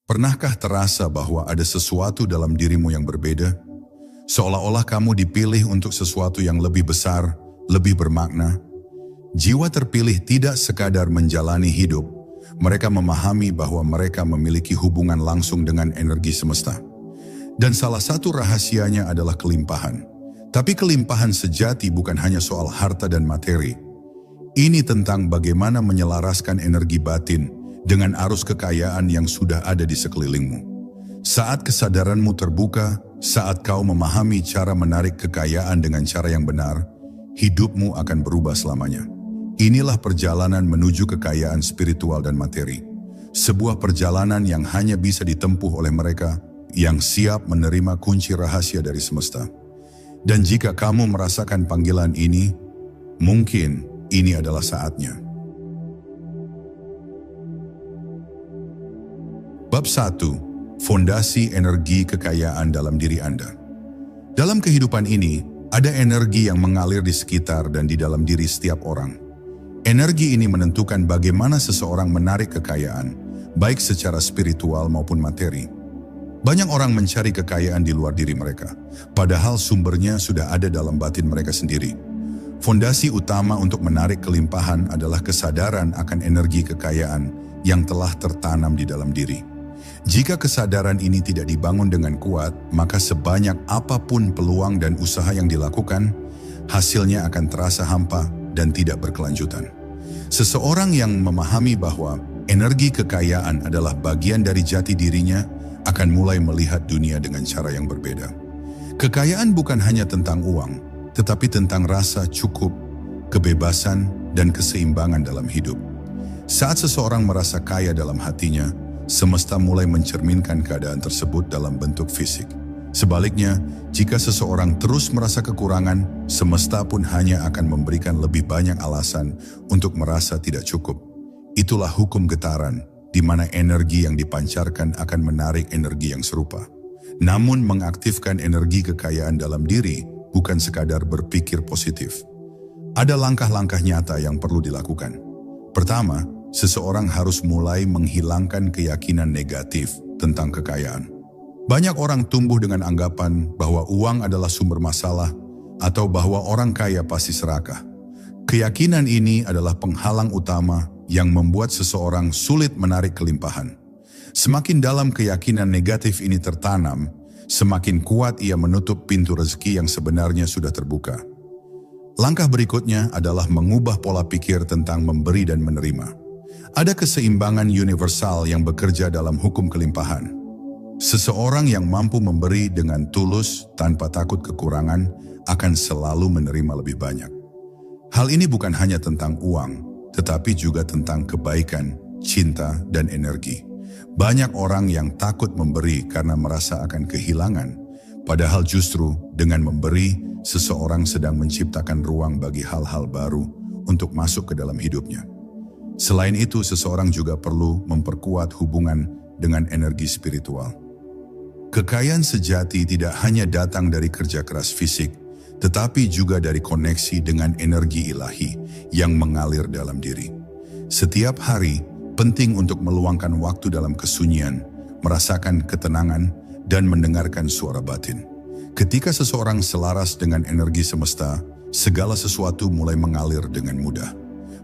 Pernahkah terasa bahwa ada sesuatu dalam dirimu yang berbeda? Seolah-olah kamu dipilih untuk sesuatu yang lebih besar, lebih bermakna. Jiwa terpilih tidak sekadar menjalani hidup. Mereka memahami bahwa mereka memiliki hubungan langsung dengan energi semesta. Dan salah satu rahasianya adalah kelimpahan. Tapi kelimpahan sejati bukan hanya soal harta dan materi. Ini tentang bagaimana menyelaraskan energi batin dengan arus kekayaan yang sudah ada di sekelilingmu. Saat kesadaranmu terbuka, saat kau memahami cara menarik kekayaan dengan cara yang benar, hidupmu akan berubah selamanya. Inilah perjalanan menuju kekayaan spiritual dan materi. Sebuah perjalanan yang hanya bisa ditempuh oleh mereka yang siap menerima kunci rahasia dari semesta. Dan jika kamu merasakan panggilan ini, mungkin ini adalah saatnya. Bab 1. Fondasi energi kekayaan dalam diri Anda. Dalam kehidupan ini, ada energi yang mengalir di sekitar dan di dalam diri setiap orang. Energi ini menentukan bagaimana seseorang menarik kekayaan, baik secara spiritual maupun materi. Banyak orang mencari kekayaan di luar diri mereka, padahal sumbernya sudah ada dalam batin mereka sendiri. Fondasi utama untuk menarik kelimpahan adalah kesadaran akan energi kekayaan yang telah tertanam di dalam diri. Jika kesadaran ini tidak dibangun dengan kuat, maka sebanyak apapun peluang dan usaha yang dilakukan, hasilnya akan terasa hampa dan tidak berkelanjutan. Seseorang yang memahami bahwa energi kekayaan adalah bagian dari jati dirinya akan mulai melihat dunia dengan cara yang berbeda. Kekayaan bukan hanya tentang uang, tetapi tentang rasa cukup, kebebasan, dan keseimbangan dalam hidup. Saat seseorang merasa kaya dalam hatinya, semesta mulai mencerminkan keadaan tersebut dalam bentuk fisik. Sebaliknya, jika seseorang terus merasa kekurangan, semesta pun hanya akan memberikan lebih banyak alasan untuk merasa tidak cukup. Itulah hukum getaran, di mana energi yang dipancarkan akan menarik energi yang serupa. Namun mengaktifkan energi kekayaan dalam diri bukan sekadar berpikir positif. Ada langkah-langkah nyata yang perlu dilakukan. Pertama, seseorang harus mulai menghilangkan keyakinan negatif tentang kekayaan. Banyak orang tumbuh dengan anggapan bahwa uang adalah sumber masalah atau bahwa orang kaya pasti serakah. Keyakinan ini adalah penghalang utama yang membuat seseorang sulit menarik kelimpahan. Semakin dalam keyakinan negatif ini tertanam, semakin kuat ia menutup pintu rezeki yang sebenarnya sudah terbuka. Langkah berikutnya adalah mengubah pola pikir tentang memberi dan menerima. Ada keseimbangan universal yang bekerja dalam hukum kelimpahan. Seseorang yang mampu memberi dengan tulus tanpa takut kekurangan akan selalu menerima lebih banyak. Hal ini bukan hanya tentang uang, tetapi juga tentang kebaikan, cinta, dan energi. Banyak orang yang takut memberi karena merasa akan kehilangan, padahal justru dengan memberi, seseorang sedang menciptakan ruang bagi hal-hal baru untuk masuk ke dalam hidupnya. Selain itu, seseorang juga perlu memperkuat hubungan dengan energi spiritual. Kekayaan sejati tidak hanya datang dari kerja keras fisik, tetapi juga dari koneksi dengan energi ilahi yang mengalir dalam diri. Setiap hari, penting untuk meluangkan waktu dalam kesunyian, merasakan ketenangan, dan mendengarkan suara batin. Ketika seseorang selaras dengan energi semesta, segala sesuatu mulai mengalir dengan mudah.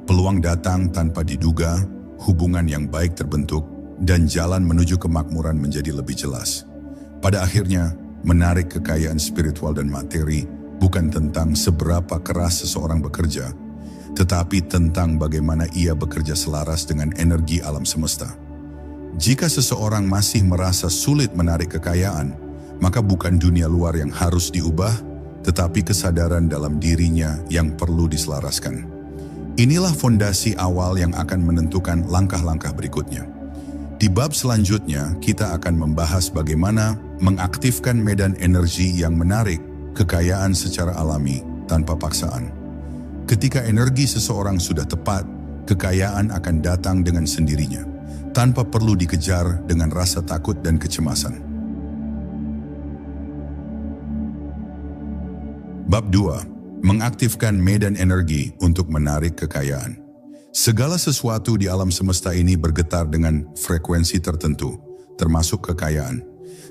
Peluang datang tanpa diduga, hubungan yang baik terbentuk, dan jalan menuju kemakmuran menjadi lebih jelas. Pada akhirnya, menarik kekayaan spiritual dan materi bukan tentang seberapa keras seseorang bekerja, tetapi tentang bagaimana ia bekerja selaras dengan energi alam semesta. Jika seseorang masih merasa sulit menarik kekayaan, maka bukan dunia luar yang harus diubah, tetapi kesadaran dalam dirinya yang perlu diselaraskan. Inilah fondasi awal yang akan menentukan langkah-langkah berikutnya. Di bab selanjutnya, kita akan membahas bagaimana mengaktifkan medan energi yang menarik kekayaan secara alami tanpa paksaan. Ketika energi seseorang sudah tepat, kekayaan akan datang dengan sendirinya, tanpa perlu dikejar dengan rasa takut dan kecemasan. Bab 2. Mengaktifkan medan energi untuk menarik kekayaan. Segala sesuatu di alam semesta ini bergetar dengan frekuensi tertentu, termasuk kekayaan.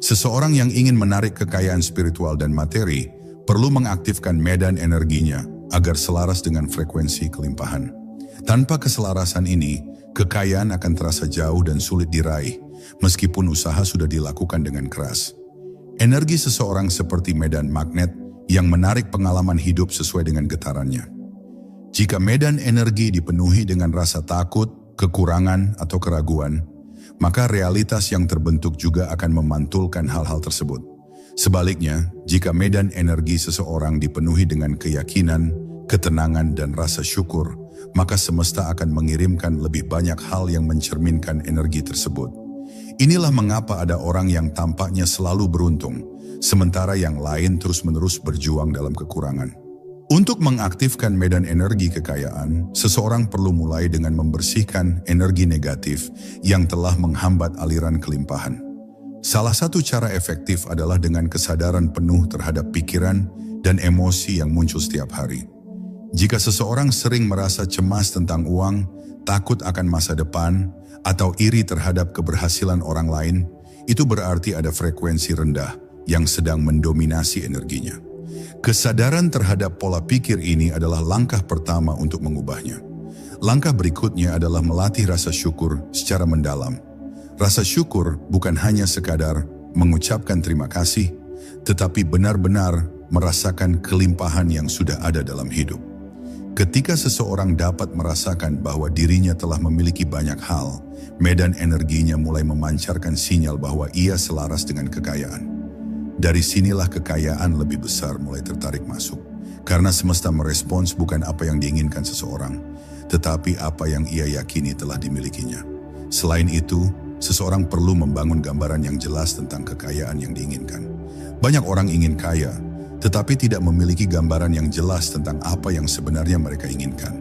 Seseorang yang ingin menarik kekayaan spiritual dan materi perlu mengaktifkan medan energinya agar selaras dengan frekuensi kelimpahan. Tanpa keselarasan ini, kekayaan akan terasa jauh dan sulit diraih, meskipun usaha sudah dilakukan dengan keras. Energi seseorang seperti medan magnet yang menarik pengalaman hidup sesuai dengan getarannya. Jika medan energi dipenuhi dengan rasa takut, kekurangan, atau keraguan, maka realitas yang terbentuk juga akan memantulkan hal-hal tersebut. Sebaliknya, jika medan energi seseorang dipenuhi dengan keyakinan, ketenangan, dan rasa syukur, maka semesta akan mengirimkan lebih banyak hal yang mencerminkan energi tersebut. Inilah mengapa ada orang yang tampaknya selalu beruntung, sementara yang lain terus-menerus berjuang dalam kekurangan. Untuk mengaktifkan medan energi kekayaan, seseorang perlu mulai dengan membersihkan energi negatif yang telah menghambat aliran kelimpahan. Salah satu cara efektif adalah dengan kesadaran penuh terhadap pikiran dan emosi yang muncul setiap hari. Jika seseorang sering merasa cemas tentang uang, takut akan masa depan, atau iri terhadap keberhasilan orang lain, itu berarti ada frekuensi rendah yang sedang mendominasi energinya. Kesadaran terhadap pola pikir ini adalah langkah pertama untuk mengubahnya. Langkah berikutnya adalah melatih rasa syukur secara mendalam. Rasa syukur bukan hanya sekadar mengucapkan terima kasih, tetapi benar-benar merasakan kelimpahan yang sudah ada dalam hidup. Ketika seseorang dapat merasakan bahwa dirinya telah memiliki banyak hal, medan energinya mulai memancarkan sinyal bahwa ia selaras dengan kekayaan. Dari sinilah kekayaan lebih besar mulai tertarik masuk, karena semesta merespons bukan apa yang diinginkan seseorang, tetapi apa yang ia yakini telah dimilikinya. Selain itu, seseorang perlu membangun gambaran yang jelas tentang kekayaan yang diinginkan. Banyak orang ingin kaya, tetapi tidak memiliki gambaran yang jelas tentang apa yang sebenarnya mereka inginkan.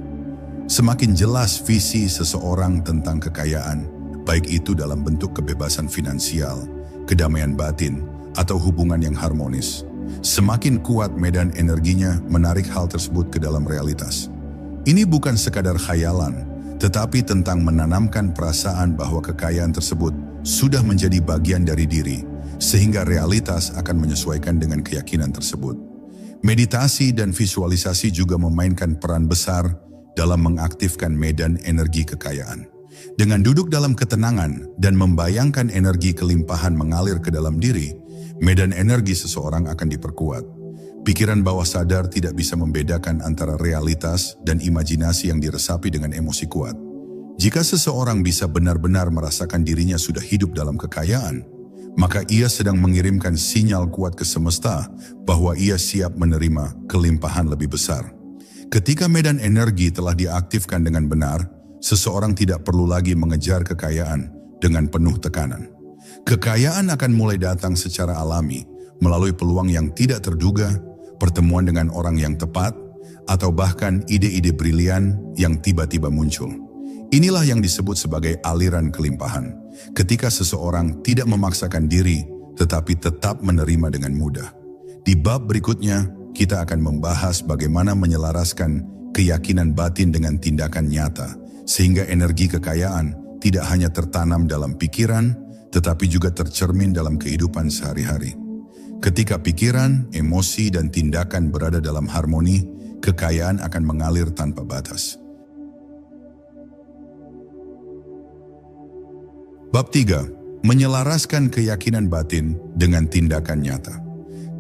Semakin jelas visi seseorang tentang kekayaan, baik itu dalam bentuk kebebasan finansial, kedamaian batin, atau hubungan yang harmonis, semakin kuat medan energinya menarik hal tersebut ke dalam realitas. Ini bukan sekadar khayalan, tetapi tentang menanamkan perasaan bahwa kekayaan tersebut sudah menjadi bagian dari diri, sehingga realitas akan menyesuaikan dengan keyakinan tersebut. Meditasi dan visualisasi juga memainkan peran besar dalam mengaktifkan medan energi kekayaan. Dengan duduk dalam ketenangan dan membayangkan energi kelimpahan mengalir ke dalam diri, medan energi seseorang akan diperkuat. Pikiran bawah sadar tidak bisa membedakan antara realitas dan imajinasi yang diresapi dengan emosi kuat. Jika seseorang bisa benar-benar merasakan dirinya sudah hidup dalam kekayaan, maka ia sedang mengirimkan sinyal kuat ke semesta bahwa ia siap menerima kelimpahan lebih besar. Ketika medan energi telah diaktifkan dengan benar, seseorang tidak perlu lagi mengejar kekayaan dengan penuh tekanan. Kekayaan akan mulai datang secara alami melalui peluang yang tidak terduga, pertemuan dengan orang yang tepat, atau bahkan ide-ide brilian yang tiba-tiba muncul. Inilah yang disebut sebagai aliran kelimpahan, ketika seseorang tidak memaksakan diri tetapi tetap menerima dengan mudah. Di bab berikutnya, kita akan membahas bagaimana menyelaraskan keyakinan batin dengan tindakan nyata, sehingga energi kekayaan tidak hanya tertanam dalam pikiran, tetapi juga tercermin dalam kehidupan sehari-hari. Ketika pikiran, emosi, dan tindakan berada dalam harmoni, kekayaan akan mengalir tanpa batas. Bab 3. Menyelaraskan keyakinan batin dengan tindakan nyata.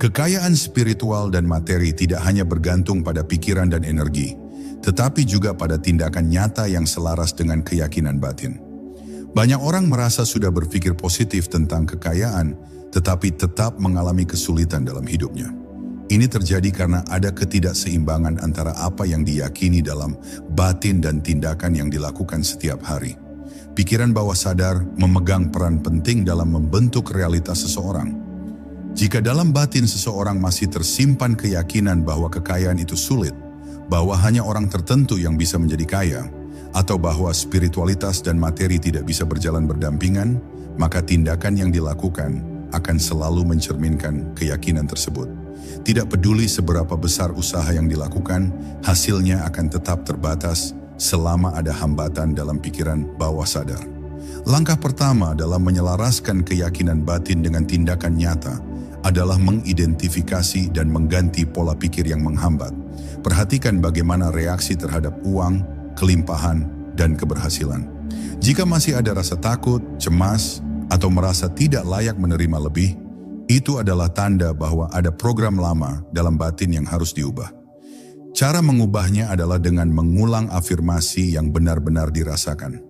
Kekayaan spiritual dan materi tidak hanya bergantung pada pikiran dan energi, tetapi juga pada tindakan nyata yang selaras dengan keyakinan batin. Banyak orang merasa sudah berpikir positif tentang kekayaan, tetapi tetap mengalami kesulitan dalam hidupnya. Ini terjadi karena ada ketidakseimbangan antara apa yang diyakini dalam batin dan tindakan yang dilakukan setiap hari. Pikiran bawah sadar memegang peran penting dalam membentuk realitas seseorang. Jika dalam batin seseorang masih tersimpan keyakinan bahwa kekayaan itu sulit, bahwa hanya orang tertentu yang bisa menjadi kaya, atau bahwa spiritualitas dan materi tidak bisa berjalan berdampingan, maka tindakan yang dilakukan akan selalu mencerminkan keyakinan tersebut. Tidak peduli seberapa besar usaha yang dilakukan, hasilnya akan tetap terbatas selama ada hambatan dalam pikiran bawah sadar. Langkah pertama dalam menyelaraskan keyakinan batin dengan tindakan nyata adalah mengidentifikasi dan mengganti pola pikir yang menghambat. Perhatikan bagaimana reaksi terhadap uang, kelimpahan, dan keberhasilan. Jika masih ada rasa takut, cemas, atau merasa tidak layak menerima lebih, itu adalah tanda bahwa ada program lama dalam batin yang harus diubah. Cara mengubahnya adalah dengan mengulang afirmasi yang benar-benar dirasakan.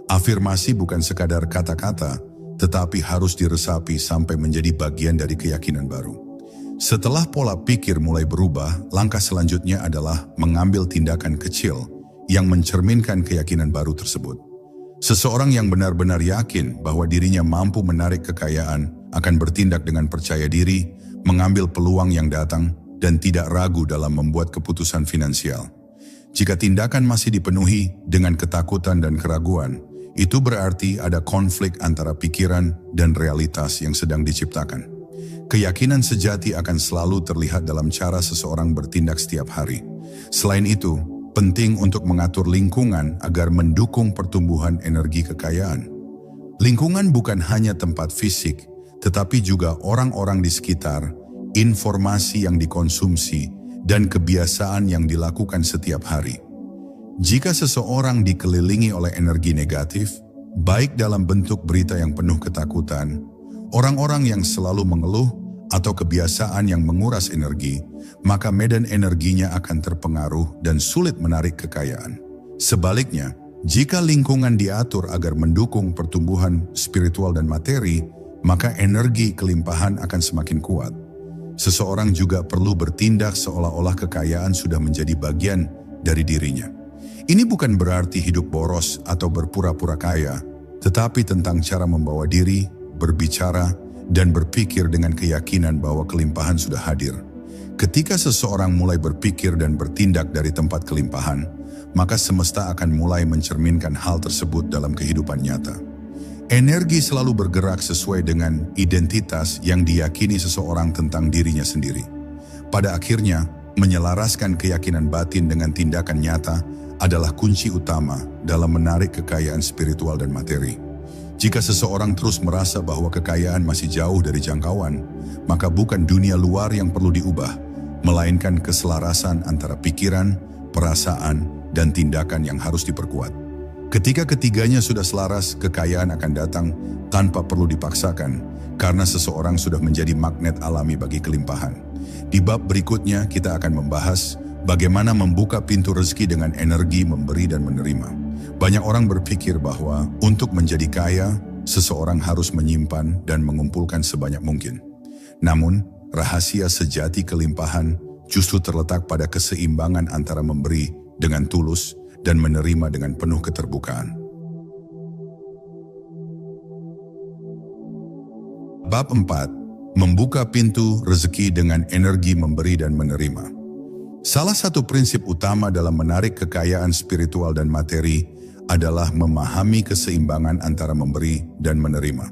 Afirmasi bukan sekadar kata-kata, tetapi harus diresapi sampai menjadi bagian dari keyakinan baru. Setelah pola pikir mulai berubah, langkah selanjutnya adalah mengambil tindakan kecil yang mencerminkan keyakinan baru tersebut. Seseorang yang benar-benar yakin bahwa dirinya mampu menarik kekayaan akan bertindak dengan percaya diri, mengambil peluang yang datang, dan tidak ragu dalam membuat keputusan finansial. Jika tindakan masih dipenuhi dengan ketakutan dan keraguan, itu berarti ada konflik antara pikiran dan realitas yang sedang diciptakan. Keyakinan sejati akan selalu terlihat dalam cara seseorang bertindak setiap hari. Selain itu, penting untuk mengatur lingkungan agar mendukung pertumbuhan energi kekayaan. Lingkungan bukan hanya tempat fisik, tetapi juga orang-orang di sekitar, informasi yang dikonsumsi, dan kebiasaan yang dilakukan setiap hari. Jika seseorang dikelilingi oleh energi negatif, baik dalam bentuk berita yang penuh ketakutan, orang-orang yang selalu mengeluh, atau kebiasaan yang menguras energi, maka medan energinya akan terpengaruh dan sulit menarik kekayaan. Sebaliknya, jika lingkungan diatur agar mendukung pertumbuhan spiritual dan materi, maka energi kelimpahan akan semakin kuat. Seseorang juga perlu bertindak seolah-olah kekayaan sudah menjadi bagian dari dirinya. Ini bukan berarti hidup boros atau berpura-pura kaya, tetapi tentang cara membawa diri, berbicara, dan berpikir dengan keyakinan bahwa kelimpahan sudah hadir. Ketika seseorang mulai berpikir dan bertindak dari tempat kelimpahan, maka semesta akan mulai mencerminkan hal tersebut dalam kehidupan nyata. Energi selalu bergerak sesuai dengan identitas yang diyakini seseorang tentang dirinya sendiri. Pada akhirnya, menyelaraskan keyakinan batin dengan tindakan nyata adalah kunci utama dalam menarik kekayaan spiritual dan materi. Jika seseorang terus merasa bahwa kekayaan masih jauh dari jangkauan, maka bukan dunia luar yang perlu diubah, melainkan keselarasan antara pikiran, perasaan, dan tindakan yang harus diperkuat. Ketika ketiganya sudah selaras, kekayaan akan datang tanpa perlu dipaksakan, karena seseorang sudah menjadi magnet alami bagi kelimpahan. Di bab berikutnya kita akan membahas bagaimana membuka pintu rezeki dengan energi memberi dan menerima. Banyak orang berpikir bahwa untuk menjadi kaya, seseorang harus menyimpan dan mengumpulkan sebanyak mungkin. Namun, rahasia sejati kelimpahan justru terletak pada keseimbangan antara memberi dengan tulus dan menerima dengan penuh keterbukaan. Bab 4. Membuka pintu rezeki dengan energi memberi dan menerima. Salah satu prinsip utama dalam menarik kekayaan spiritual dan materi adalah memahami keseimbangan antara memberi dan menerima.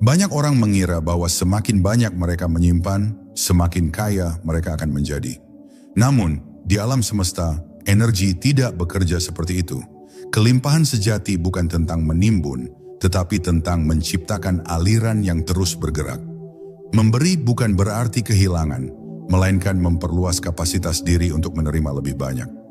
Banyak orang mengira bahwa semakin banyak mereka menyimpan, semakin kaya mereka akan menjadi. Namun, di alam semesta, energi tidak bekerja seperti itu. Kelimpahan sejati bukan tentang menimbun, tetapi tentang menciptakan aliran yang terus bergerak. Memberi bukan berarti kehilangan, melainkan memperluas kapasitas diri untuk menerima lebih banyak.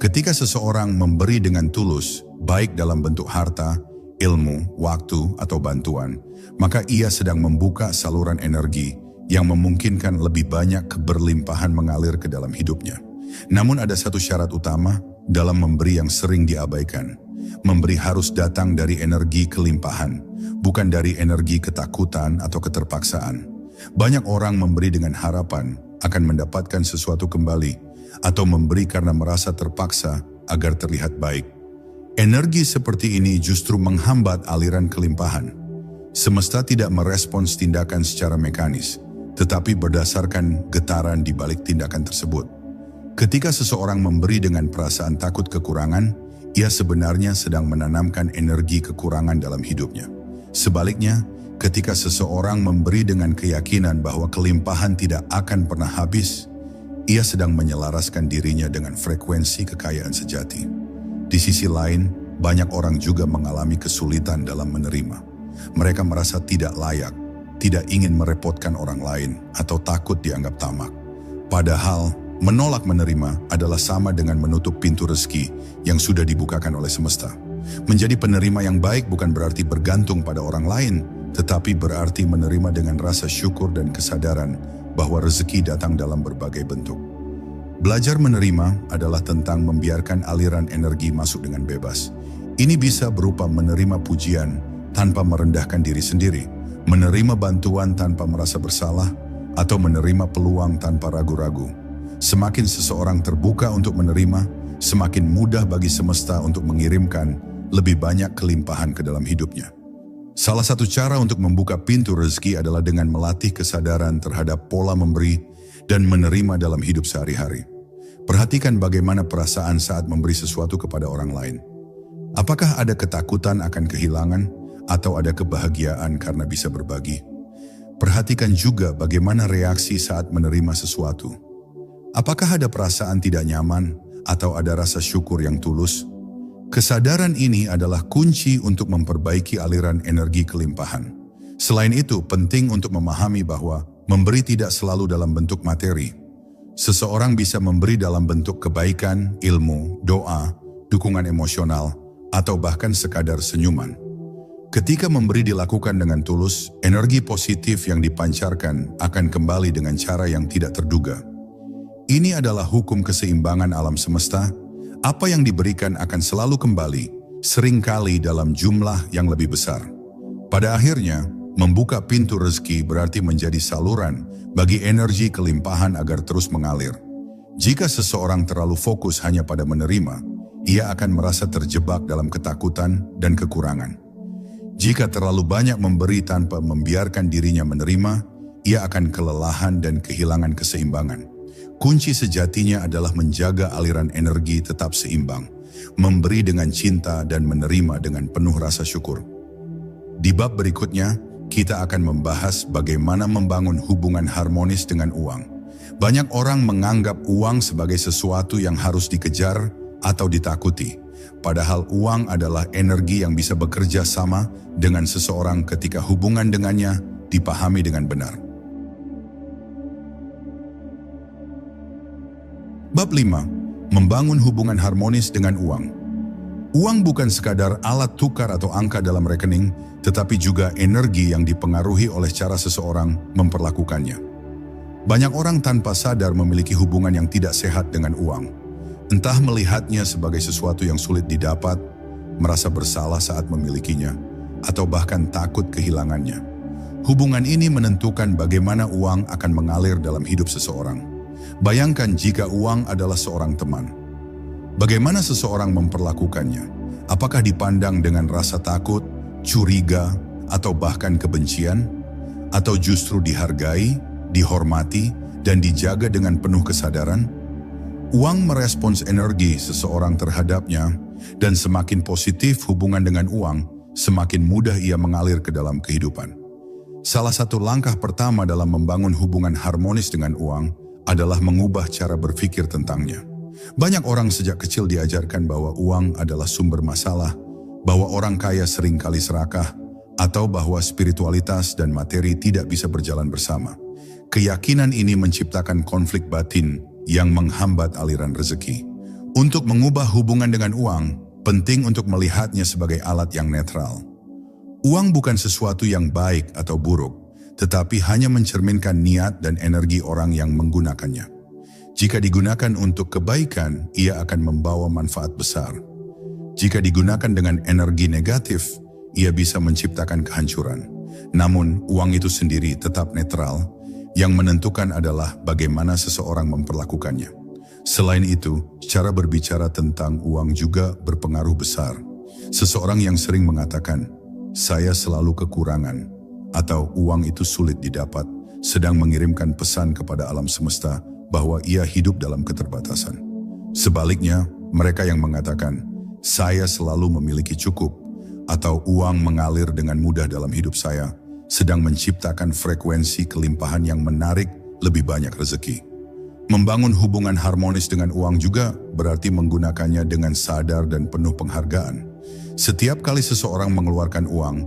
Ketika seseorang memberi dengan tulus, baik dalam bentuk harta, ilmu, waktu, atau bantuan, maka ia sedang membuka saluran energi yang memungkinkan lebih banyak keberlimpahan mengalir ke dalam hidupnya. Namun ada satu syarat utama dalam memberi yang sering diabaikan. Memberi harus datang dari energi kelimpahan, bukan dari energi ketakutan atau keterpaksaan. Banyak orang memberi dengan harapan akan mendapatkan sesuatu kembali, atau memberi karena merasa terpaksa agar terlihat baik. Energi seperti ini justru menghambat aliran kelimpahan. Semesta tidak merespons tindakan secara mekanis, tetapi berdasarkan getaran di balik tindakan tersebut. Ketika seseorang memberi dengan perasaan takut kekurangan, ia sebenarnya sedang menanamkan energi kekurangan dalam hidupnya. Sebaliknya, ketika seseorang memberi dengan keyakinan bahwa kelimpahan tidak akan pernah habis, ia sedang menyelaraskan dirinya dengan frekuensi kekayaan sejati. Di sisi lain, banyak orang juga mengalami kesulitan dalam menerima. Mereka merasa tidak layak, tidak ingin merepotkan orang lain, atau takut dianggap tamak. Padahal, menolak menerima adalah sama dengan menutup pintu rezeki yang sudah dibukakan oleh semesta. Menjadi penerima yang baik bukan berarti bergantung pada orang lain, tetapi berarti menerima dengan rasa syukur dan kesadaran bahwa rezeki datang dalam berbagai bentuk. Belajar menerima adalah tentang membiarkan aliran energi masuk dengan bebas. Ini bisa berupa menerima pujian tanpa merendahkan diri sendiri, menerima bantuan tanpa merasa bersalah, atau menerima peluang tanpa ragu-ragu. Semakin seseorang terbuka untuk menerima, semakin mudah bagi semesta untuk mengirimkan lebih banyak kelimpahan ke dalam hidupnya. Salah satu cara untuk membuka pintu rezeki adalah dengan melatih kesadaran terhadap pola memberi dan menerima dalam hidup sehari-hari. Perhatikan bagaimana perasaan saat memberi sesuatu kepada orang lain. Apakah ada ketakutan akan kehilangan atau ada kebahagiaan karena bisa berbagi? Perhatikan juga bagaimana reaksi saat menerima sesuatu. Apakah ada perasaan tidak nyaman atau ada rasa syukur yang tulus? Kesadaran ini adalah kunci untuk memperbaiki aliran energi kelimpahan. Selain itu, penting untuk memahami bahwa memberi tidak selalu dalam bentuk materi. Seseorang bisa memberi dalam bentuk kebaikan, ilmu, doa, dukungan emosional, atau bahkan sekadar senyuman. Ketika memberi dilakukan dengan tulus, energi positif yang dipancarkan akan kembali dengan cara yang tidak terduga. Ini adalah hukum keseimbangan alam semesta. Apa yang diberikan akan selalu kembali, seringkali dalam jumlah yang lebih besar. Pada akhirnya, membuka pintu rezeki berarti menjadi saluran bagi energi kelimpahan agar terus mengalir. Jika seseorang terlalu fokus hanya pada menerima, ia akan merasa terjebak dalam ketakutan dan kekurangan. Jika terlalu banyak memberi tanpa membiarkan dirinya menerima, ia akan kelelahan dan kehilangan keseimbangan. Kunci sejatinya adalah menjaga aliran energi tetap seimbang, memberi dengan cinta dan menerima dengan penuh rasa syukur. Di bab berikutnya, kita akan membahas bagaimana membangun hubungan harmonis dengan uang. Banyak orang menganggap uang sebagai sesuatu yang harus dikejar atau ditakuti. Padahal uang adalah energi yang bisa bekerja sama dengan seseorang ketika hubungan dengannya dipahami dengan benar. Bab 5. Membangun hubungan harmonis dengan uang. Uang bukan sekadar alat tukar atau angka dalam rekening, tetapi juga energi yang dipengaruhi oleh cara seseorang memperlakukannya. Banyak orang tanpa sadar memiliki hubungan yang tidak sehat dengan uang. Entah melihatnya sebagai sesuatu yang sulit didapat, merasa bersalah saat memilikinya, atau bahkan takut kehilangannya. Hubungan ini menentukan bagaimana uang akan mengalir dalam hidup seseorang. Bayangkan jika uang adalah seorang teman. Bagaimana seseorang memperlakukannya? Apakah dipandang dengan rasa takut, curiga, atau bahkan kebencian? Atau justru dihargai, dihormati, dan dijaga dengan penuh kesadaran? Uang merespons energi seseorang terhadapnya, dan semakin positif hubungan dengan uang, semakin mudah ia mengalir ke dalam kehidupan. Salah satu langkah pertama dalam membangun hubungan harmonis dengan uang adalah mengubah cara berpikir tentangnya. Banyak orang sejak kecil diajarkan bahwa uang adalah sumber masalah, bahwa orang kaya seringkali serakah, atau bahwa spiritualitas dan materi tidak bisa berjalan bersama. Keyakinan ini menciptakan konflik batin yang menghambat aliran rezeki. Untuk mengubah hubungan dengan uang, penting untuk melihatnya sebagai alat yang netral. Uang bukan sesuatu yang baik atau buruk, tetapi hanya mencerminkan niat dan energi orang yang menggunakannya. Jika digunakan untuk kebaikan, ia akan membawa manfaat besar. Jika digunakan dengan energi negatif, ia bisa menciptakan kehancuran. Namun, uang itu sendiri tetap netral. Yang menentukan adalah bagaimana seseorang memperlakukannya. Selain itu, cara berbicara tentang uang juga berpengaruh besar. Seseorang yang sering mengatakan, "Saya selalu kekurangan," atau "uang itu sulit didapat," sedang mengirimkan pesan kepada alam semesta bahwa ia hidup dalam keterbatasan. Sebaliknya, mereka yang mengatakan, "Saya selalu memiliki cukup," atau "uang mengalir dengan mudah dalam hidup saya," sedang menciptakan frekuensi kelimpahan yang menarik lebih banyak rezeki. Membangun hubungan harmonis dengan uang juga berarti menggunakannya dengan sadar dan penuh penghargaan. Setiap kali seseorang mengeluarkan uang,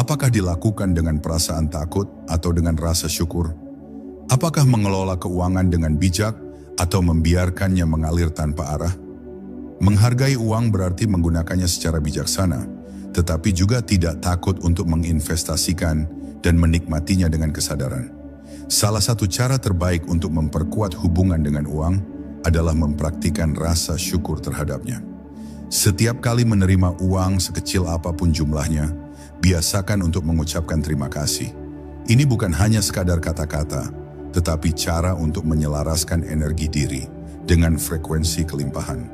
apakah dilakukan dengan perasaan takut atau dengan rasa syukur? Apakah mengelola keuangan dengan bijak atau membiarkannya mengalir tanpa arah? Menghargai uang berarti menggunakannya secara bijaksana, tetapi juga tidak takut untuk menginvestasikan dan menikmatinya dengan kesadaran. Salah satu cara terbaik untuk memperkuat hubungan dengan uang adalah mempraktikkan rasa syukur terhadapnya. Setiap kali menerima uang sekecil apapun jumlahnya, biasakan untuk mengucapkan terima kasih. Ini bukan hanya sekadar kata-kata, tetapi cara untuk menyelaraskan energi diri dengan frekuensi kelimpahan.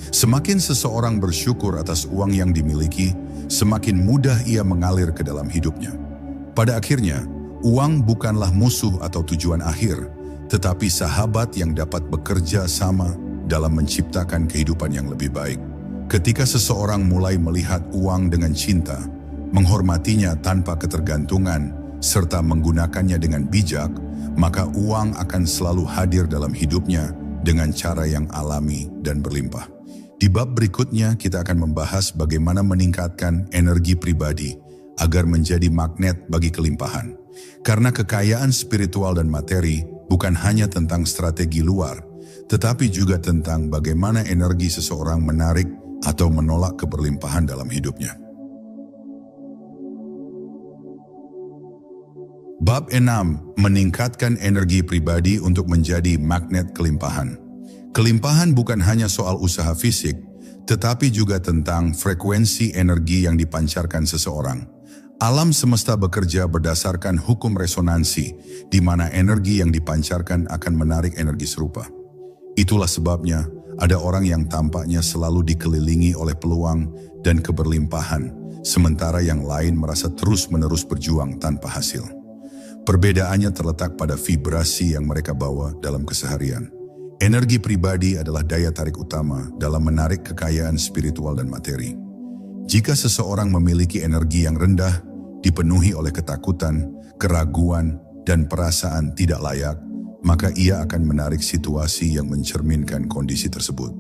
Semakin seseorang bersyukur atas uang yang dimiliki, semakin mudah ia mengalir ke dalam hidupnya. Pada akhirnya, uang bukanlah musuh atau tujuan akhir, tetapi sahabat yang dapat bekerja sama dalam menciptakan kehidupan yang lebih baik. Ketika seseorang mulai melihat uang dengan cinta, menghormatinya tanpa ketergantungan, serta menggunakannya dengan bijak, maka uang akan selalu hadir dalam hidupnya dengan cara yang alami dan berlimpah. Di bab berikutnya kita akan membahas bagaimana meningkatkan energi pribadi agar menjadi magnet bagi kelimpahan. Karena kekayaan spiritual dan materi bukan hanya tentang strategi luar, tetapi juga tentang bagaimana energi seseorang menarik atau menolak keberlimpahan dalam hidupnya. Bab 6. Meningkatkan energi pribadi untuk menjadi magnet kelimpahan. Kelimpahan bukan hanya soal usaha fisik, tetapi juga tentang frekuensi energi yang dipancarkan seseorang. Alam semesta bekerja berdasarkan hukum resonansi, di mana energi yang dipancarkan akan menarik energi serupa. Itulah sebabnya ada orang yang tampaknya selalu dikelilingi oleh peluang dan keberlimpahan, sementara yang lain merasa terus-menerus berjuang tanpa hasil. Perbedaannya terletak pada vibrasi yang mereka bawa dalam keseharian. Energi pribadi adalah daya tarik utama dalam menarik kekayaan spiritual dan materi. Jika seseorang memiliki energi yang rendah, dipenuhi oleh ketakutan, keraguan, dan perasaan tidak layak, maka ia akan menarik situasi yang mencerminkan kondisi tersebut.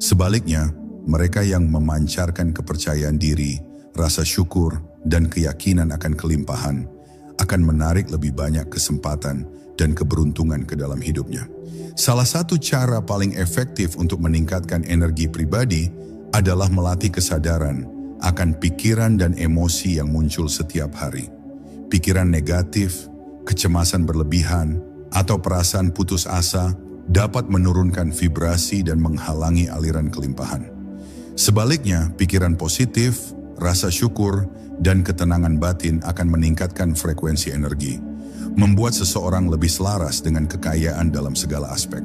Sebaliknya, mereka yang memancarkan kepercayaan diri, rasa syukur, dan keyakinan akan kelimpahan, akan menarik lebih banyak kesempatan dan keberuntungan ke dalam hidupnya. Salah satu cara paling efektif untuk meningkatkan energi pribadi adalah melatih kesadaran akan pikiran dan emosi yang muncul setiap hari. Pikiran negatif, kecemasan berlebihan, atau perasaan putus asa dapat menurunkan vibrasi dan menghalangi aliran kelimpahan. Sebaliknya, pikiran positif, rasa syukur, dan ketenangan batin akan meningkatkan frekuensi energi, membuat seseorang lebih selaras dengan kekayaan dalam segala aspek.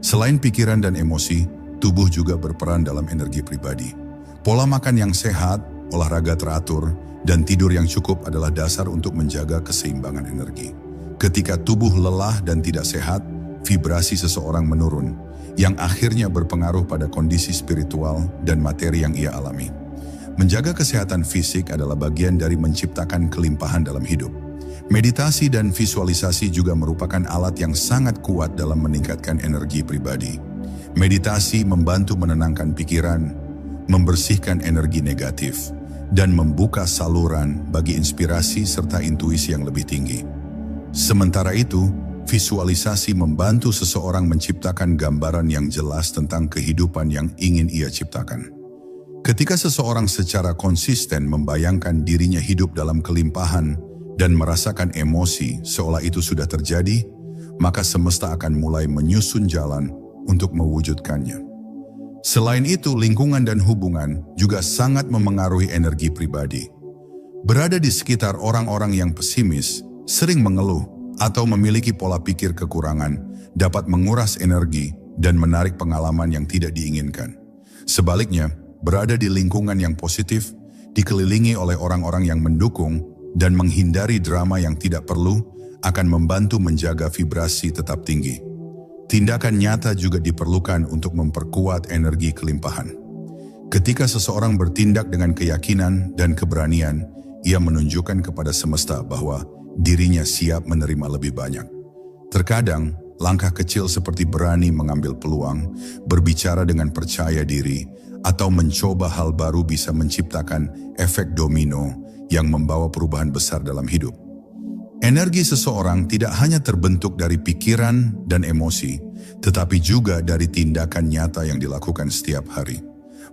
Selain pikiran dan emosi, tubuh juga berperan dalam energi pribadi. Pola makan yang sehat, olahraga teratur, dan tidur yang cukup adalah dasar untuk menjaga keseimbangan energi. Ketika tubuh lelah dan tidak sehat, vibrasi seseorang menurun, yang akhirnya berpengaruh pada kondisi spiritual dan materi yang ia alami. Menjaga kesehatan fisik adalah bagian dari menciptakan kelimpahan dalam hidup. Meditasi dan visualisasi juga merupakan alat yang sangat kuat dalam meningkatkan energi pribadi. Meditasi membantu menenangkan pikiran, membersihkan energi negatif, dan membuka saluran bagi inspirasi serta intuisi yang lebih tinggi. Sementara itu, visualisasi membantu seseorang menciptakan gambaran yang jelas tentang kehidupan yang ingin ia ciptakan. Ketika seseorang secara konsisten membayangkan dirinya hidup dalam kelimpahan dan merasakan emosi seolah itu sudah terjadi, maka semesta akan mulai menyusun jalan untuk mewujudkannya. Selain itu, lingkungan dan hubungan juga sangat memengaruhi energi pribadi. Berada di sekitar orang-orang yang pesimis, sering mengeluh, atau memiliki pola pikir kekurangan, dapat menguras energi dan menarik pengalaman yang tidak diinginkan. Sebaliknya, berada di lingkungan yang positif, dikelilingi oleh orang-orang yang mendukung, dan menghindari drama yang tidak perlu, akan membantu menjaga vibrasi tetap tinggi. Tindakan nyata juga diperlukan untuk memperkuat energi kelimpahan. Ketika seseorang bertindak dengan keyakinan dan keberanian, ia menunjukkan kepada semesta bahwa dirinya siap menerima lebih banyak. Terkadang, langkah kecil seperti berani mengambil peluang, berbicara dengan percaya diri, atau mencoba hal baru bisa menciptakan efek domino yang membawa perubahan besar dalam hidup. Energi seseorang tidak hanya terbentuk dari pikiran dan emosi, tetapi juga dari tindakan nyata yang dilakukan setiap hari.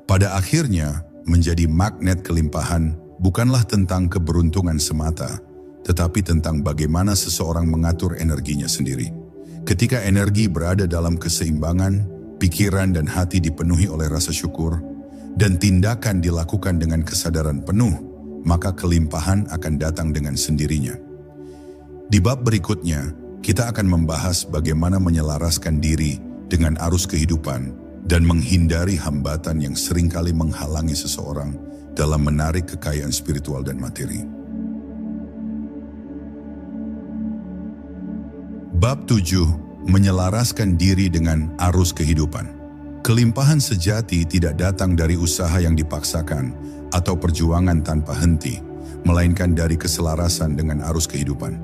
Pada akhirnya, menjadi magnet kelimpahan bukanlah tentang keberuntungan semata, tetapi tentang bagaimana seseorang mengatur energinya sendiri. Ketika energi berada dalam keseimbangan, pikiran dan hati dipenuhi oleh rasa syukur, dan tindakan dilakukan dengan kesadaran penuh, maka kelimpahan akan datang dengan sendirinya. Di bab berikutnya, kita akan membahas bagaimana menyelaraskan diri dengan arus kehidupan dan menghindari hambatan yang seringkali menghalangi seseorang dalam menarik kekayaan spiritual dan materi. Bab 7. Menyelaraskan diri dengan arus kehidupan. Kelimpahan sejati tidak datang dari usaha yang dipaksakan atau perjuangan tanpa henti, melainkan dari keselarasan dengan arus kehidupan.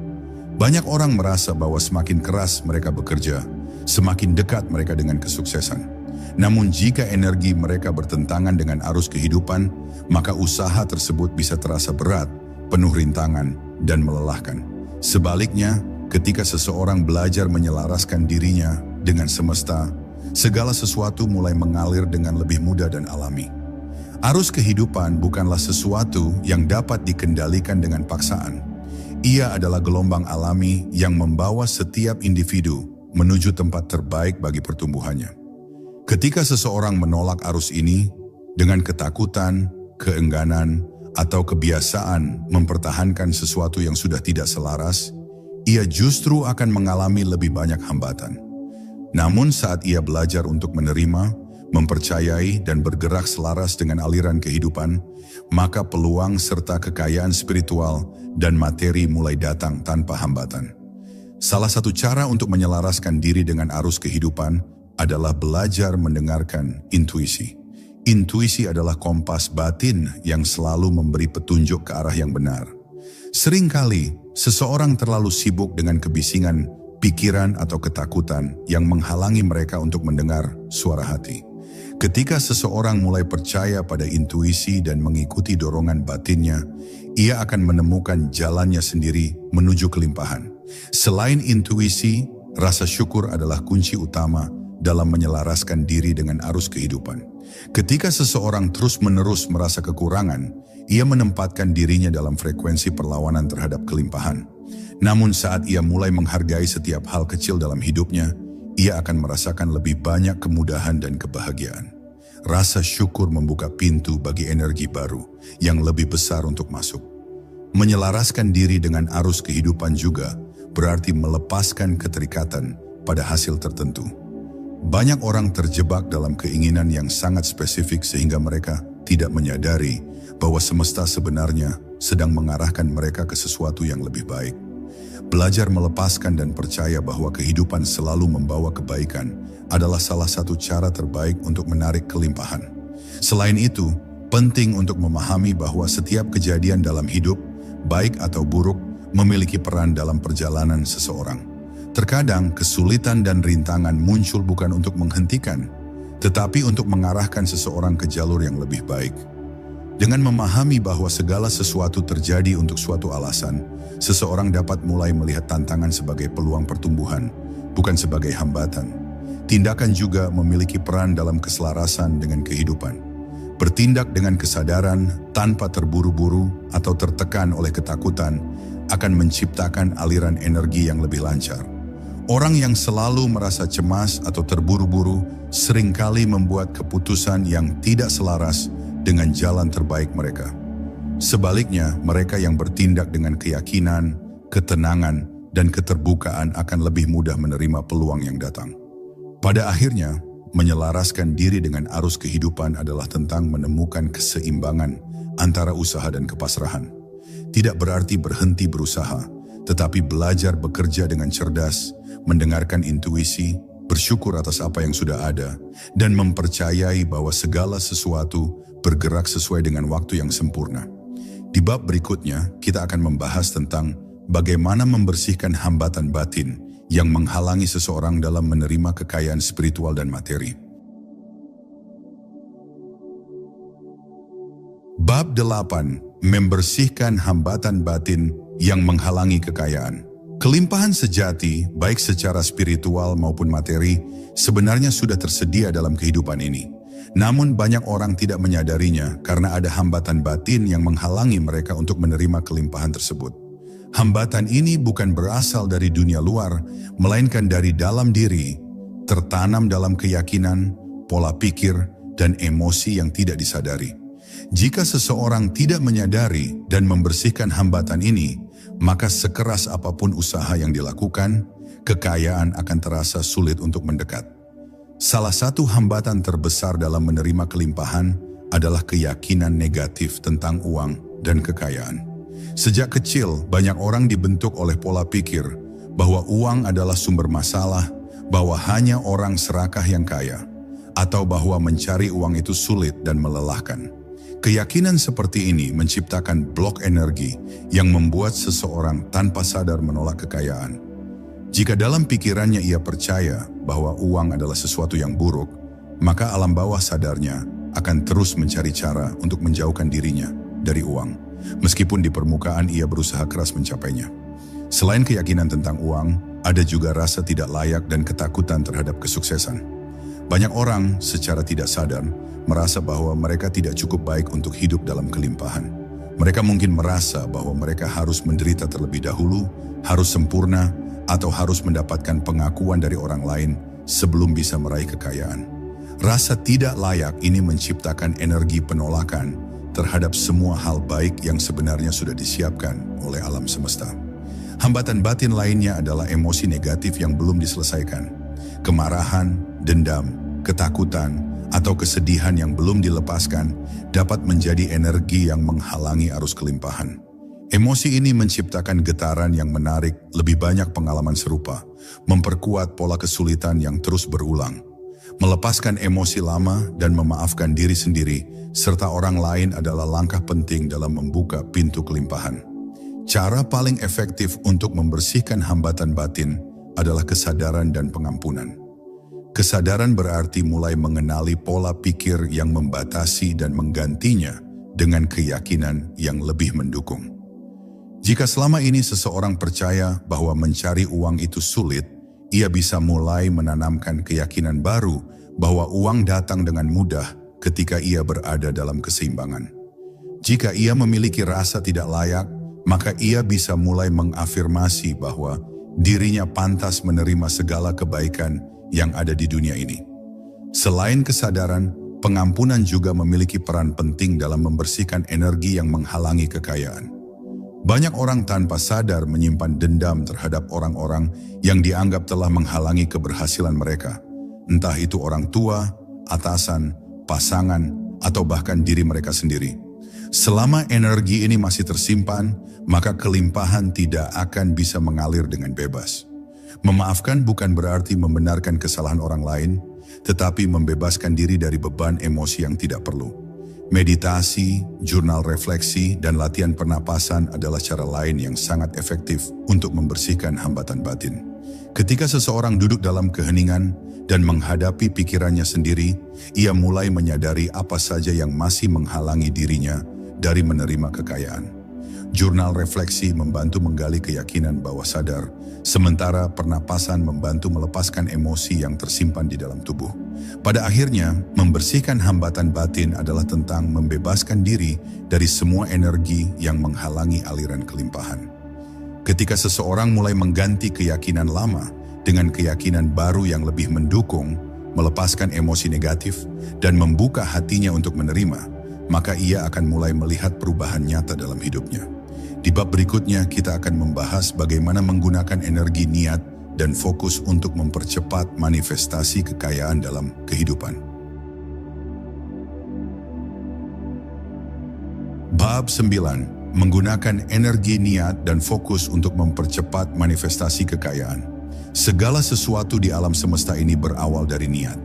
Banyak orang merasa bahwa semakin keras mereka bekerja, semakin dekat mereka dengan kesuksesan. Namun jika energi mereka bertentangan dengan arus kehidupan, maka usaha tersebut bisa terasa berat, penuh rintangan, dan melelahkan. Sebaliknya, ketika seseorang belajar menyelaraskan dirinya dengan semesta, segala sesuatu mulai mengalir dengan lebih mudah dan alami. Arus kehidupan bukanlah sesuatu yang dapat dikendalikan dengan paksaan. Ia adalah gelombang alami yang membawa setiap individu menuju tempat terbaik bagi pertumbuhannya. Ketika seseorang menolak arus ini dengan ketakutan, keengganan, atau kebiasaan mempertahankan sesuatu yang sudah tidak selaras, ia justru akan mengalami lebih banyak hambatan. Namun saat ia belajar untuk menerima, mempercayai, dan bergerak selaras dengan aliran kehidupan, maka peluang serta kekayaan spiritual dan materi mulai datang tanpa hambatan. Salah satu cara untuk menyelaraskan diri dengan arus kehidupan adalah belajar mendengarkan intuisi. Intuisi adalah kompas batin yang selalu memberi petunjuk ke arah yang benar. Seringkali, seseorang terlalu sibuk dengan kebisingan, pikiran atau ketakutan yang menghalangi mereka untuk mendengar suara hati. Ketika seseorang mulai percaya pada intuisi dan mengikuti dorongan batinnya, ia akan menemukan jalannya sendiri menuju kelimpahan. Selain intuisi, rasa syukur adalah kunci utama dalam menyelaraskan diri dengan arus kehidupan. Ketika seseorang terus-menerus merasa kekurangan, ia menempatkan dirinya dalam frekuensi perlawanan terhadap kelimpahan. Namun saat ia mulai menghargai setiap hal kecil dalam hidupnya, ia akan merasakan lebih banyak kemudahan dan kebahagiaan. Rasa syukur membuka pintu bagi energi baru yang lebih besar untuk masuk. Menyelaraskan diri dengan arus kehidupan juga berarti melepaskan keterikatan pada hasil tertentu. Banyak orang terjebak dalam keinginan yang sangat spesifik sehingga mereka tidak menyadari bahwa semesta sebenarnya sedang mengarahkan mereka ke sesuatu yang lebih baik. Belajar melepaskan dan percaya bahwa kehidupan selalu membawa kebaikan adalah salah satu cara terbaik untuk menarik kelimpahan. Selain itu, penting untuk memahami bahwa setiap kejadian dalam hidup, baik atau buruk, memiliki peran dalam perjalanan seseorang. Terkadang kesulitan dan rintangan muncul bukan untuk menghentikan, tetapi untuk mengarahkan seseorang ke jalur yang lebih baik. Dengan memahami bahwa segala sesuatu terjadi untuk suatu alasan, seseorang dapat mulai melihat tantangan sebagai peluang pertumbuhan, bukan sebagai hambatan. Tindakan juga memiliki peran dalam keselarasan dengan kehidupan. Bertindak dengan kesadaran tanpa terburu-buru atau tertekan oleh ketakutan akan menciptakan aliran energi yang lebih lancar. Orang yang selalu merasa cemas atau terburu-buru seringkali membuat keputusan yang tidak selaras dengan jalan terbaik mereka. Sebaliknya, mereka yang bertindak dengan keyakinan, ketenangan, dan keterbukaan akan lebih mudah menerima peluang yang datang. Pada akhirnya, menyelaraskan diri dengan arus kehidupan adalah tentang menemukan keseimbangan antara usaha dan kepasrahan. Tidak berarti berhenti berusaha, tetapi belajar bekerja dengan cerdas, mendengarkan intuisi, bersyukur atas apa yang sudah ada, dan mempercayai bahwa segala sesuatu bergerak sesuai dengan waktu yang sempurna. Di bab berikutnya, kita akan membahas tentang bagaimana membersihkan hambatan batin yang menghalangi seseorang dalam menerima kekayaan spiritual dan materi. Bab 8. Membersihkan hambatan batin yang menghalangi kekayaan. Kelimpahan sejati, baik secara spiritual maupun materi, sebenarnya sudah tersedia dalam kehidupan ini. Namun banyak orang tidak menyadarinya karena ada hambatan batin yang menghalangi mereka untuk menerima kelimpahan tersebut. Hambatan ini bukan berasal dari dunia luar, melainkan dari dalam diri, tertanam dalam keyakinan, pola pikir, dan emosi yang tidak disadari. Jika seseorang tidak menyadari dan membersihkan hambatan ini, maka sekeras apapun usaha yang dilakukan, kekayaan akan terasa sulit untuk mendekat. Salah satu hambatan terbesar dalam menerima kelimpahan adalah keyakinan negatif tentang uang dan kekayaan. Sejak kecil, banyak orang dibentuk oleh pola pikir bahwa uang adalah sumber masalah, bahwa hanya orang serakah yang kaya, atau bahwa mencari uang itu sulit dan melelahkan. Keyakinan seperti ini menciptakan blok energi yang membuat seseorang tanpa sadar menolak kekayaan. Jika dalam pikirannya ia percaya bahwa uang adalah sesuatu yang buruk, maka alam bawah sadarnya akan terus mencari cara untuk menjauhkan dirinya dari uang, meskipun di permukaan ia berusaha keras mencapainya. Selain keyakinan tentang uang, ada juga rasa tidak layak dan ketakutan terhadap kesuksesan. Banyak orang secara tidak sadar merasa bahwa mereka tidak cukup baik untuk hidup dalam kelimpahan. Mereka mungkin merasa bahwa mereka harus menderita terlebih dahulu, harus sempurna, atau harus mendapatkan pengakuan dari orang lain sebelum bisa meraih kekayaan. Rasa tidak layak ini menciptakan energi penolakan terhadap semua hal baik yang sebenarnya sudah disiapkan oleh alam semesta. Hambatan batin lainnya adalah emosi negatif yang belum diselesaikan. Kemarahan, dendam, ketakutan, atau kesedihan yang belum dilepaskan dapat menjadi energi yang menghalangi arus kelimpahan. Emosi ini menciptakan getaran yang menarik lebih banyak pengalaman serupa, memperkuat pola kesulitan yang terus berulang. Melepaskan emosi lama dan memaafkan diri sendiri serta orang lain adalah langkah penting dalam membuka pintu kelimpahan. Cara paling efektif untuk membersihkan hambatan batin adalah kesadaran dan pengampunan. Kesadaran berarti mulai mengenali pola pikir yang membatasi dan menggantinya dengan keyakinan yang lebih mendukung. Jika selama ini seseorang percaya bahwa mencari uang itu sulit, ia bisa mulai menanamkan keyakinan baru bahwa uang datang dengan mudah ketika ia berada dalam keseimbangan. Jika ia memiliki rasa tidak layak, maka ia bisa mulai mengafirmasi bahwa dirinya pantas menerima segala kebaikan yang ada di dunia ini. Selain kesadaran, pengampunan juga memiliki peran penting dalam membersihkan energi yang menghalangi kekayaan. Banyak orang tanpa sadar menyimpan dendam terhadap orang-orang yang dianggap telah menghalangi keberhasilan mereka, entah itu orang tua, atasan, pasangan, atau bahkan diri mereka sendiri. Selama energi ini masih tersimpan, maka kelimpahan tidak akan bisa mengalir dengan bebas. Memaafkan bukan berarti membenarkan kesalahan orang lain, tetapi membebaskan diri dari beban emosi yang tidak perlu. Meditasi, jurnal refleksi, dan latihan pernapasan adalah cara lain yang sangat efektif untuk membersihkan hambatan batin. Ketika seseorang duduk dalam keheningan dan menghadapi pikirannya sendiri, ia mulai menyadari apa saja yang masih menghalangi dirinya dari menerima kekayaan. Jurnal refleksi membantu menggali keyakinan bawah sadar, sementara pernapasan membantu melepaskan emosi yang tersimpan di dalam tubuh. Pada akhirnya, membersihkan hambatan batin adalah tentang membebaskan diri dari semua energi yang menghalangi aliran kelimpahan. Ketika seseorang mulai mengganti keyakinan lama dengan keyakinan baru yang lebih mendukung, melepaskan emosi negatif, dan membuka hatinya untuk menerima, maka ia akan mulai melihat perubahan nyata dalam hidupnya. Di bab berikutnya kita akan membahas bagaimana menggunakan energi niat dan fokus untuk mempercepat manifestasi kekayaan dalam kehidupan. Bab 9. Menggunakan energi niat dan fokus untuk mempercepat manifestasi kekayaan. Segala sesuatu di alam semesta ini berawal dari niat.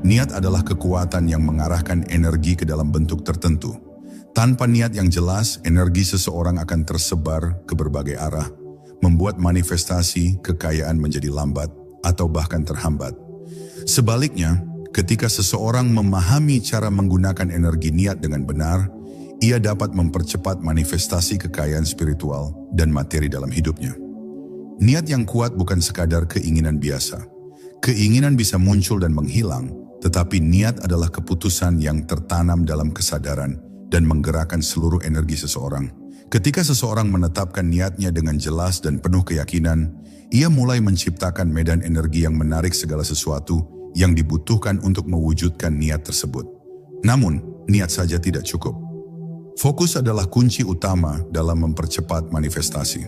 Niat adalah kekuatan yang mengarahkan energi ke dalam bentuk tertentu. Tanpa niat yang jelas, energi seseorang akan tersebar ke berbagai arah, membuat manifestasi kekayaan menjadi lambat atau bahkan terhambat. Sebaliknya, ketika seseorang memahami cara menggunakan energi niat dengan benar, ia dapat mempercepat manifestasi kekayaan spiritual dan materi dalam hidupnya. Niat yang kuat bukan sekadar keinginan biasa. Keinginan bisa muncul dan menghilang, tetapi niat adalah keputusan yang tertanam dalam kesadaran dan menggerakkan seluruh energi seseorang. Ketika seseorang menetapkan niatnya dengan jelas dan penuh keyakinan, ia mulai menciptakan medan energi yang menarik segala sesuatu yang dibutuhkan untuk mewujudkan niat tersebut. Namun, niat saja tidak cukup. Fokus adalah kunci utama dalam mempercepat manifestasi.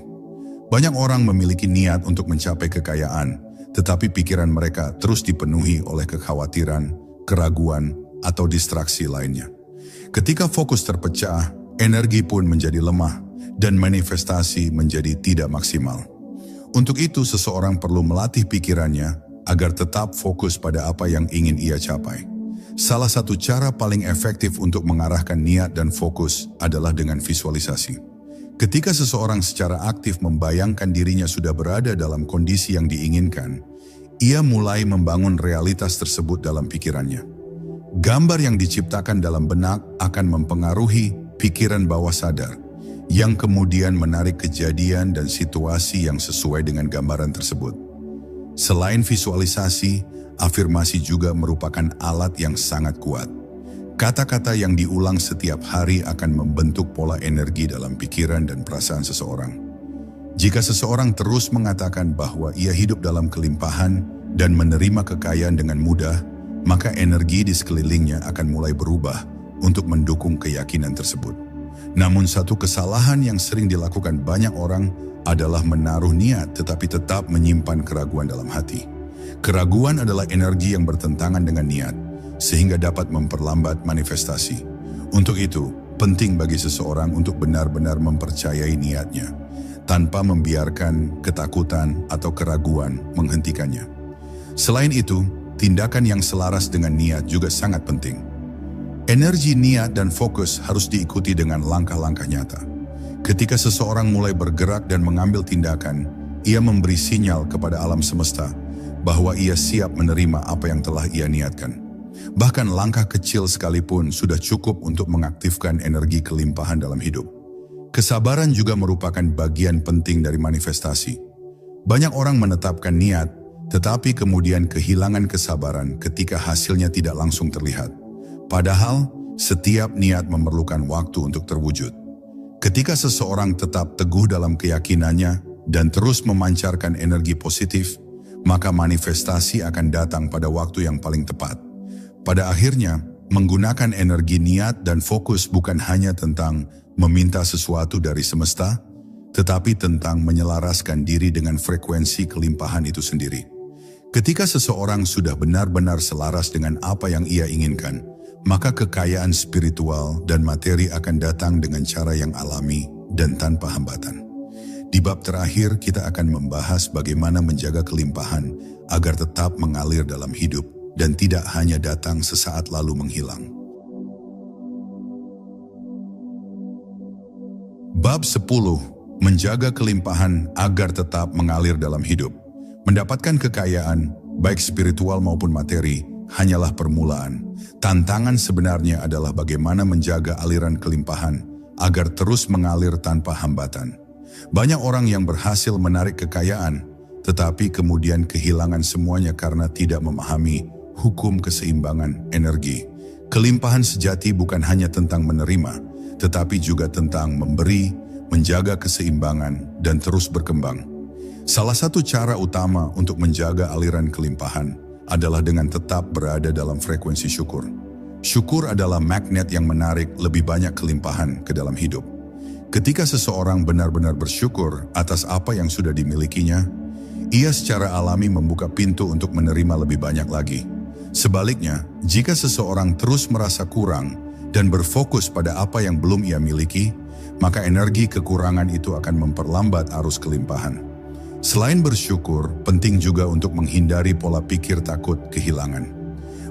Banyak orang memiliki niat untuk mencapai kekayaan, tetapi pikiran mereka terus dipenuhi oleh kekhawatiran, keraguan, atau distraksi lainnya. Ketika fokus terpecah, energi pun menjadi lemah dan manifestasi menjadi tidak maksimal. Untuk itu, seseorang perlu melatih pikirannya agar tetap fokus pada apa yang ingin ia capai. Salah satu cara paling efektif untuk mengarahkan niat dan fokus adalah dengan visualisasi. Ketika seseorang secara aktif membayangkan dirinya sudah berada dalam kondisi yang diinginkan, ia mulai membangun realitas tersebut dalam pikirannya. Gambar yang diciptakan dalam benak akan mempengaruhi pikiran bawah sadar, yang kemudian menarik kejadian dan situasi yang sesuai dengan gambaran tersebut. Selain visualisasi, afirmasi juga merupakan alat yang sangat kuat. Kata-kata yang diulang setiap hari akan membentuk pola energi dalam pikiran dan perasaan seseorang. Jika seseorang terus mengatakan bahwa ia hidup dalam kelimpahan dan menerima kekayaan dengan mudah, maka energi di sekelilingnya akan mulai berubah untuk mendukung keyakinan tersebut. Namun satu kesalahan yang sering dilakukan banyak orang adalah menaruh niat tetapi tetap menyimpan keraguan dalam hati. Keraguan adalah energi yang bertentangan dengan niat, sehingga dapat memperlambat manifestasi. Untuk itu, penting bagi seseorang untuk benar-benar mempercayai niatnya, tanpa membiarkan ketakutan atau keraguan menghentikannya. Selain itu, tindakan yang selaras dengan niat juga sangat penting. Energi niat dan fokus harus diikuti dengan langkah-langkah nyata. Ketika seseorang mulai bergerak dan mengambil tindakan, ia memberi sinyal kepada alam semesta bahwa ia siap menerima apa yang telah ia niatkan. Bahkan langkah kecil sekalipun sudah cukup untuk mengaktifkan energi kelimpahan dalam hidup. Kesabaran juga merupakan bagian penting dari manifestasi. Banyak orang menetapkan niat, tetapi kemudian kehilangan kesabaran ketika hasilnya tidak langsung terlihat. Padahal, setiap niat memerlukan waktu untuk terwujud. Ketika seseorang tetap teguh dalam keyakinannya dan terus memancarkan energi positif, maka manifestasi akan datang pada waktu yang paling tepat. Pada akhirnya, menggunakan energi niat dan fokus bukan hanya tentang meminta sesuatu dari semesta, tetapi tentang menyelaraskan diri dengan frekuensi kelimpahan itu sendiri. Ketika seseorang sudah benar-benar selaras dengan apa yang ia inginkan, maka kekayaan spiritual dan materi akan datang dengan cara yang alami dan tanpa hambatan. Di bab terakhir, kita akan membahas bagaimana menjaga kelimpahan agar tetap mengalir dalam hidup dan tidak hanya datang sesaat lalu menghilang. Bab 10. Menjaga kelimpahan agar tetap mengalir dalam hidup. Mendapatkan kekayaan, baik spiritual maupun materi, hanyalah permulaan. Tantangan sebenarnya adalah bagaimana menjaga aliran kelimpahan agar terus mengalir tanpa hambatan. Banyak orang yang berhasil menarik kekayaan, tetapi kemudian kehilangan semuanya karena tidak memahami hukum keseimbangan energi. Kelimpahan sejati bukan hanya tentang menerima, tetapi juga tentang memberi, menjaga keseimbangan, dan terus berkembang. Salah satu cara utama untuk menjaga aliran kelimpahan adalah dengan tetap berada dalam frekuensi syukur. Syukur adalah magnet yang menarik lebih banyak kelimpahan ke dalam hidup. Ketika seseorang benar-benar bersyukur atas apa yang sudah dimilikinya, ia secara alami membuka pintu untuk menerima lebih banyak lagi. Sebaliknya, jika seseorang terus merasa kurang dan berfokus pada apa yang belum ia miliki, maka energi kekurangan itu akan memperlambat arus kelimpahan. Selain bersyukur, penting juga untuk menghindari pola pikir takut kehilangan.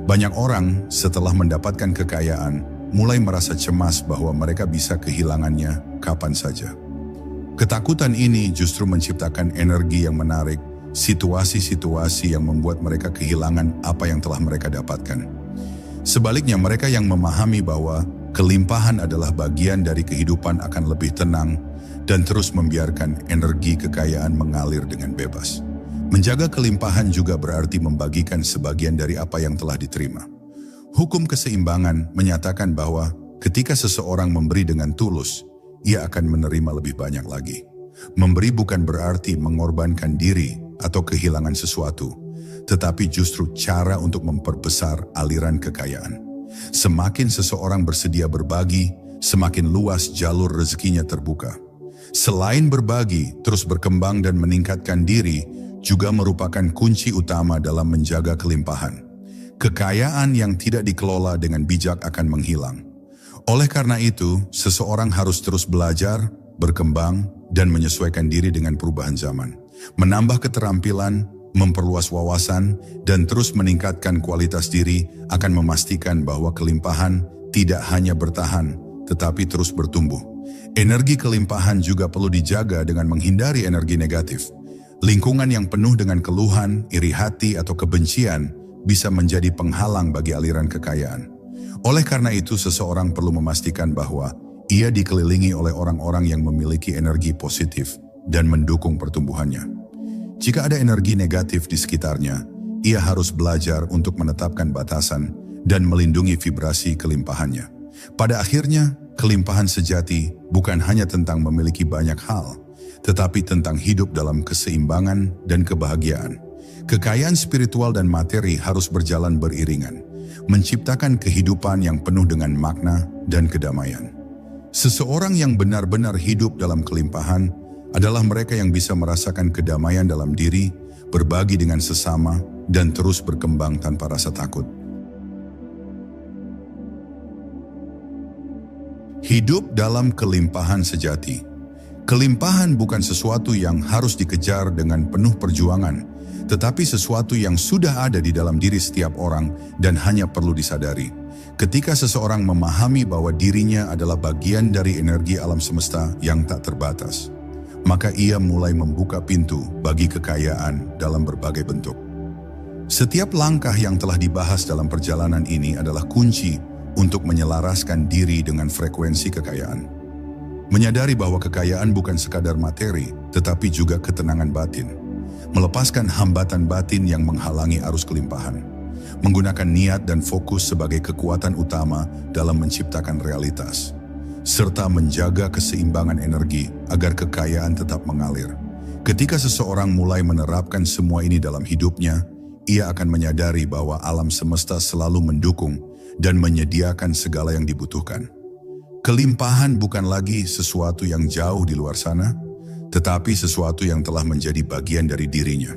Banyak orang setelah mendapatkan kekayaan, mulai merasa cemas bahwa mereka bisa kehilangannya kapan saja. Ketakutan ini justru menciptakan energi yang menarik, situasi-situasi yang membuat mereka kehilangan apa yang telah mereka dapatkan. Sebaliknya, mereka yang memahami bahwa Kelimpahan adalah bagian dari kehidupan akan lebih tenang dan terus membiarkan energi kekayaan mengalir dengan bebas. Menjaga kelimpahan juga berarti membagikan sebagian dari apa yang telah diterima. Hukum keseimbangan menyatakan bahwa ketika seseorang memberi dengan tulus, ia akan menerima lebih banyak lagi. Memberi bukan berarti mengorbankan diri atau kehilangan sesuatu, tetapi justru cara untuk memperbesar aliran kekayaan. Semakin seseorang bersedia berbagi, semakin luas jalur rezekinya terbuka. Selain berbagi, terus berkembang dan meningkatkan diri juga merupakan kunci utama dalam menjaga kelimpahan. Kekayaan yang tidak dikelola dengan bijak akan menghilang. Oleh karena itu, seseorang harus terus belajar, berkembang, dan menyesuaikan diri dengan perubahan zaman. Menambah keterampilan, memperluas wawasan, dan terus meningkatkan kualitas diri akan memastikan bahwa kelimpahan tidak hanya bertahan, tetapi terus bertumbuh. Energi kelimpahan juga perlu dijaga dengan menghindari energi negatif. Lingkungan yang penuh dengan keluhan, iri hati, atau kebencian bisa menjadi penghalang bagi aliran kekayaan. Oleh karena itu, seseorang perlu memastikan bahwa ia dikelilingi oleh orang-orang yang memiliki energi positif dan mendukung pertumbuhannya. Jika ada energi negatif di sekitarnya, ia harus belajar untuk menetapkan batasan dan melindungi vibrasi kelimpahannya. Pada akhirnya, kelimpahan sejati bukan hanya tentang memiliki banyak hal, tetapi tentang hidup dalam keseimbangan dan kebahagiaan. Kekayaan spiritual dan materi harus berjalan beriringan, menciptakan kehidupan yang penuh dengan makna dan kedamaian. Seseorang yang benar-benar hidup dalam kelimpahan adalah mereka yang bisa merasakan kedamaian dalam diri, berbagi dengan sesama, dan terus berkembang tanpa rasa takut. Hidup dalam kelimpahan sejati. Kelimpahan bukan sesuatu yang harus dikejar dengan penuh perjuangan, tetapi sesuatu yang sudah ada di dalam diri setiap orang dan hanya perlu disadari. Ketika seseorang memahami bahwa dirinya adalah bagian dari energi alam semesta yang tak terbatas, maka ia mulai membuka pintu bagi kekayaan dalam berbagai bentuk. Setiap langkah yang telah dibahas dalam perjalanan ini adalah kunci untuk menyelaraskan diri dengan frekuensi kekayaan. Menyadari bahwa kekayaan bukan sekadar materi, tetapi juga ketenangan batin. Melepaskan hambatan batin yang menghalangi arus kelimpahan. Menggunakan niat dan fokus sebagai kekuatan utama dalam menciptakan realitas, serta menjaga keseimbangan energi agar kekayaan tetap mengalir. Ketika seseorang mulai menerapkan semua ini dalam hidupnya, ia akan menyadari bahwa alam semesta selalu mendukung dan menyediakan segala yang dibutuhkan. Kelimpahan bukan lagi sesuatu yang jauh di luar sana, tetapi sesuatu yang telah menjadi bagian dari dirinya.